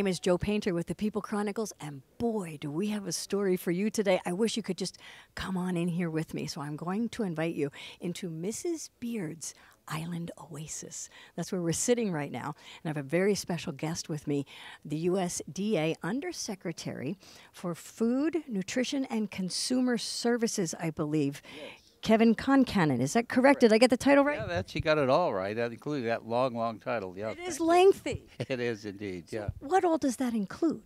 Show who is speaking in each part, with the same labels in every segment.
Speaker 1: name is Jo Painter with the People Chronicles, and boy, do we have a story for you today. I wish you could just come on in here with me. So I'm going to invite you into Mrs. Beard's Island Oasis. That's where we're sitting right now. And I have a very special guest with me, the USDA Undersecretary for Food, Nutrition, and Consumer Services, I believe. Yes. Kevin Concannon, is that correct? Did I get the title right?
Speaker 2: Yeah, you got it all right, including that long title. Yeah,
Speaker 1: it is lengthy.
Speaker 2: It is indeed,
Speaker 1: so
Speaker 2: yeah.
Speaker 1: What all does that include?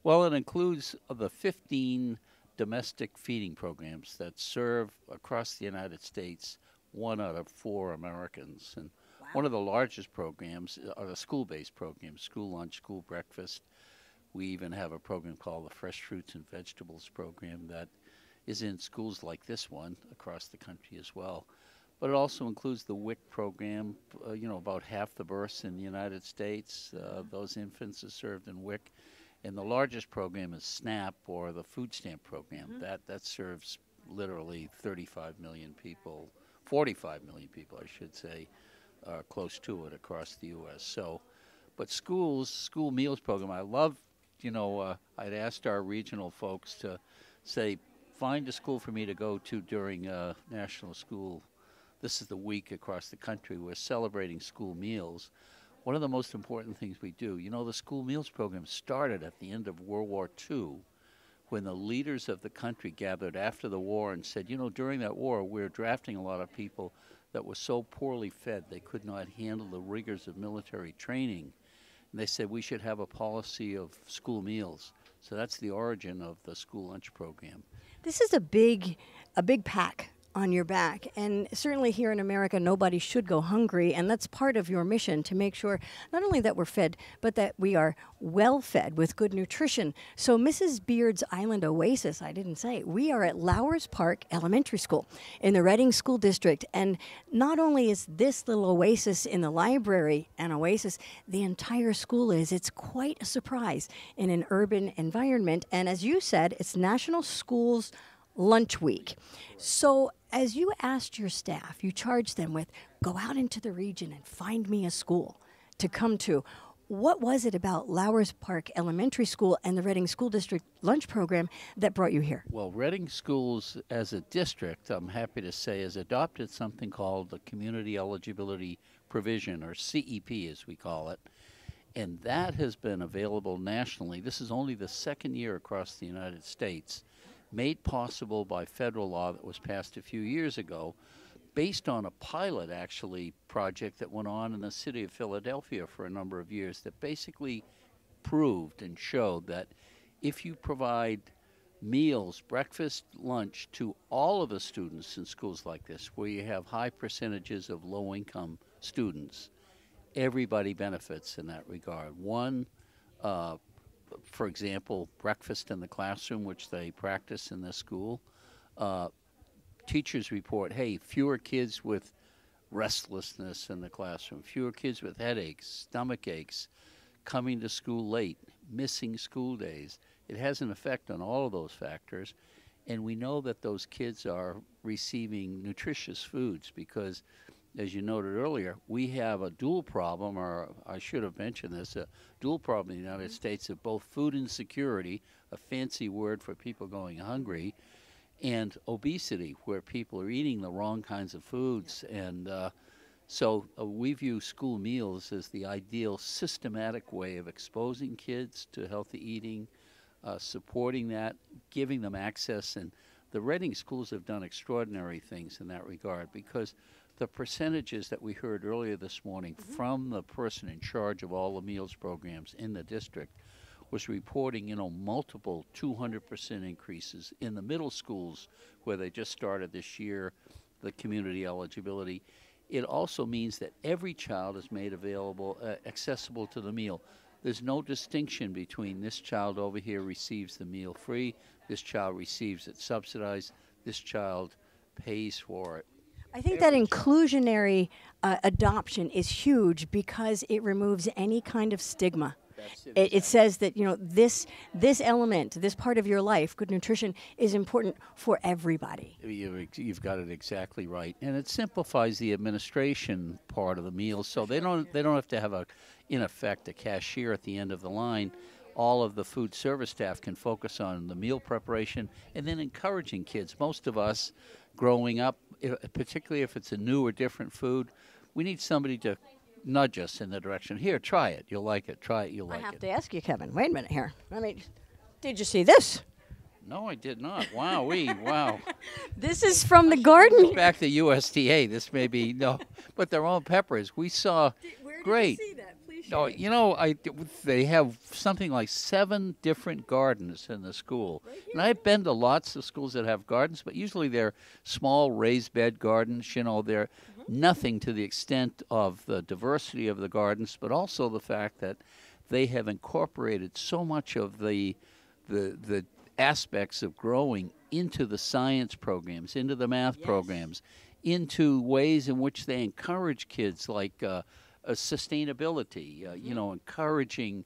Speaker 2: Well, it includes the 15 domestic feeding programs that serve across the United States 1 out of 4 Americans. And wow. One of the largest programs are the school-based programs, school lunch, school breakfast. We even have a program called the Fresh Fruits and Vegetables program that is in schools like this one across the country as well. But it also includes the WIC program, about half the births in the United States, those infants are served in WIC. And the largest program is SNAP, or the food stamp program. Mm-hmm. That serves literally 35 million people, 45 million people, I should say, close to it across the U.S. So, but school meals program, I love, I'd asked our regional folks to say, find a school for me to go to during National School. This is the week across the country. We're celebrating school meals. One of the most important things we do, the school meals program started at the end of World War II when the leaders of the country gathered after the war and said, during that war, we're drafting a lot of people that were so poorly fed they could not handle the rigors of military training. And they said we should have a policy of school meals. So that's the origin of the school lunch program.
Speaker 1: This is a big pack on your back, and certainly here in America nobody should go hungry, and that's part of your mission, to make sure not only that we're fed but that we are well fed with good nutrition. So Mrs. Beard's Island Oasis, I didn't say, we are at Lauers Park Elementary School in the Reading School District, and not only is this little oasis in the library an oasis, the entire school is. It's quite a surprise in an urban environment, and as you said, it's National Schools Lunch Week. So as you asked your staff, you charged them with, go out into the region and find me a school to come to. What was it about Lauers Park Elementary School and the Reading School District lunch program that brought you here?
Speaker 2: Well, Reading Schools as a district, I'm happy to say, has adopted something called the Community Eligibility Provision, or CEP as we call it. And that has been available nationally. This is only the second year across the United States, made possible by federal law that was passed a few years ago, based on a pilot, actually, project that went on in the city of Philadelphia for a number of years that basically proved and showed that if you provide meals, breakfast, lunch, to all of the students in schools like this, where you have high percentages of low-income students, everybody benefits in that regard. One, for example, breakfast in the classroom, which they practice in this school. Teachers report, hey, fewer kids with restlessness in the classroom, fewer kids with headaches, stomach aches, coming to school late, missing school days. It has an effect on all of those factors, and we know that those kids are receiving nutritious foods because, as you noted earlier, we have a dual problem, or I should have mentioned this, a dual problem in the United States of both food insecurity, a fancy word for people going hungry, and obesity, where people are eating the wrong kinds of foods. And so we view school meals as the ideal systematic way of exposing kids to healthy eating, supporting that, giving them access. And the Reading schools have done extraordinary things in that regard, because the percentages that we heard earlier this morning from the person in charge of all the meals programs in the district was reporting, multiple 200% increases in the middle schools where they just started this year, the community eligibility. It also means that every child is made available, accessible to the meal. There's no distinction between this child over here receives the meal free, this child receives it subsidized, this child pays for it.
Speaker 1: I think that inclusionary adoption is huge because it removes any kind of stigma It says that, this element, this part of your life, good nutrition, is important for everybody.
Speaker 2: You've got it exactly right, and it simplifies the administration part of the meal, so they don't have to have in effect a cashier at the end of the line. All of the food service staff can focus on the meal preparation and then encouraging kids. Most of us growing up, particularly if it's a new or different food, we need somebody to nudge us in the direction. Here, try it. You'll like it. Try it. You'll like it.
Speaker 1: I have to ask you, Kevin. Wait a minute here. Did you see this?
Speaker 2: No, I did not. Wow, wow.
Speaker 1: This is from the garden.
Speaker 2: Back to USDA. This may be, no, but their own peppers. We saw,
Speaker 1: Where
Speaker 2: great.
Speaker 1: Did you see that? Please
Speaker 2: No, they have something like 7 different gardens in the school.
Speaker 1: Right,
Speaker 2: and I've been to lots of schools that have gardens, but usually they're small raised bed gardens. They're nothing to the extent of the diversity of the gardens, but also the fact that they have incorporated so much of the aspects of growing into the science programs, into the math programs, into ways in which they encourage kids, like sustainability, encouraging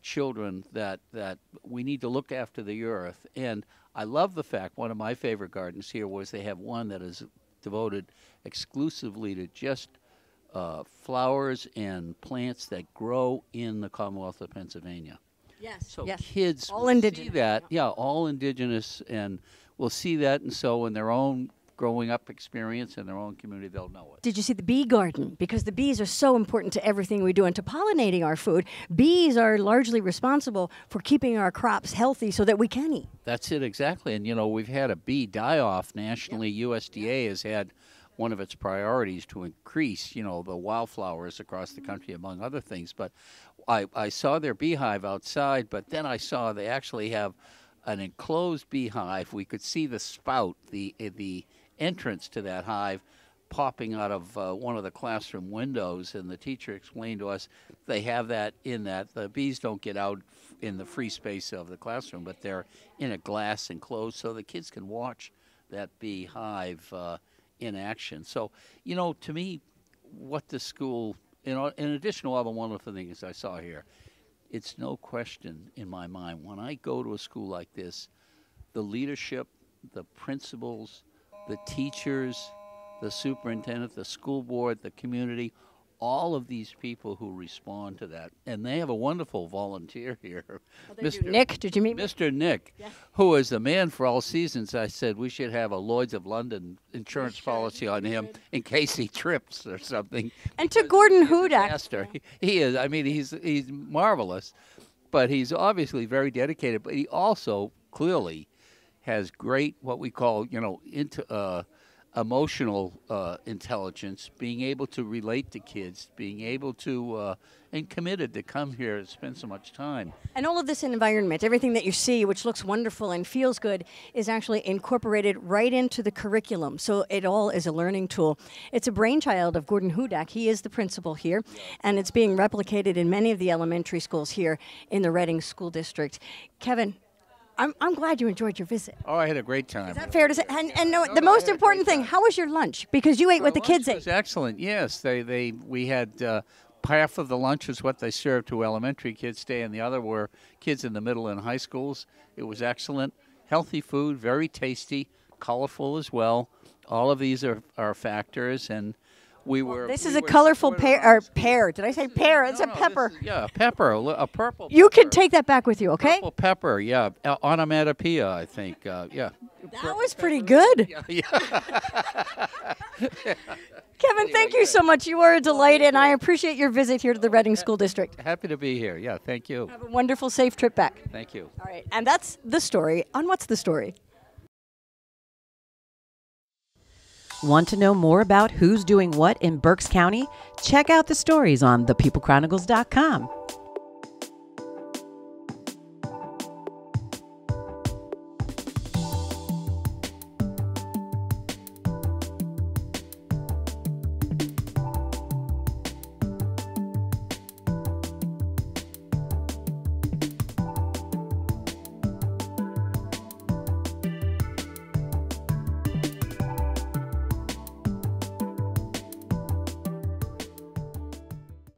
Speaker 2: children that we need to look after the earth. And I love the fact, one of my favorite gardens here was they have one that is devoted exclusively to just flowers and plants that grow in the Commonwealth of Pennsylvania.
Speaker 1: Yes.
Speaker 2: So
Speaker 1: yes.
Speaker 2: kids
Speaker 1: all
Speaker 2: will
Speaker 1: indigenous.
Speaker 2: see that, all indigenous, and will see that, and so in their own growing up experience in their own community, they'll know it.
Speaker 1: Did you see the bee garden? Because the bees are so important to everything we do, and to pollinating our food. Bees are largely responsible for keeping our crops healthy so that we can eat.
Speaker 2: That's it, exactly. And, we've had a bee die-off nationally. USDA has had one of its priorities to increase, the wildflowers across the country, among other things. But I saw their beehive outside, but then I saw they actually have an enclosed beehive. We could see the spout, the entrance to that hive, popping out of one of the classroom windows, and the teacher explained to us they have that in that the bees don't get out in the free space of the classroom, but they're in a glass enclosed so the kids can watch that beehive in action. So, to me, what the school, in addition to all the wonderful things I saw here, it's no question in my mind, when I go to a school like this, the leadership, the principals, the teachers, the superintendent, the school board, the community, all of these people who respond to that. And they have a wonderful volunteer here.
Speaker 1: Mr. Nick, did you meet
Speaker 2: Mr. Nick, who is the man for all seasons. I said we should have a Lloyd's of London insurance policy on him in case he trips or something.
Speaker 1: And to Gordon Hoodak.
Speaker 2: He is. I mean, he's marvelous, but he's obviously very dedicated. But he also clearly has great, what we call, emotional intelligence, being able to relate to kids, being able to, and committed to come here and spend so much time.
Speaker 1: And all of this environment, everything that you see, which looks wonderful and feels good, is actually incorporated right into the curriculum. So it all is a learning tool. It's a brainchild of Gordon Hoodak. He is the principal here, and it's being replicated in many of the elementary schools here in the Reading School District. Kevin, I'm glad you enjoyed your visit.
Speaker 2: Oh, I had a great time.
Speaker 1: Is that fair to say? And the most important thing, how was your lunch? Because you ate what the kids ate.
Speaker 2: It was excellent. Yes, we had half of the lunch was what they served to elementary kids today, and the other were kids in the middle and high schools. It was excellent, healthy food, very tasty, colorful as well. All of these are factors, and we were.
Speaker 1: This is a colorful pear. Did I say pear? It's a pepper.
Speaker 2: A pepper, a purple.
Speaker 1: You can take that back with you, okay?
Speaker 2: Purple pepper, yeah, onomatopoeia, I think, yeah.
Speaker 1: That was pretty good.
Speaker 2: Yeah.
Speaker 1: Kevin, thank you so much. You are a delight, and I appreciate your visit here to the Reading School District.
Speaker 2: Happy to be here. Yeah, thank you.
Speaker 1: Have a wonderful, safe trip back.
Speaker 2: Thank you.
Speaker 1: All right, and that's the story on What's the Story.
Speaker 3: Want to know more about who's doing what in Berks County? Check out the stories on thepeoplechronicles.com.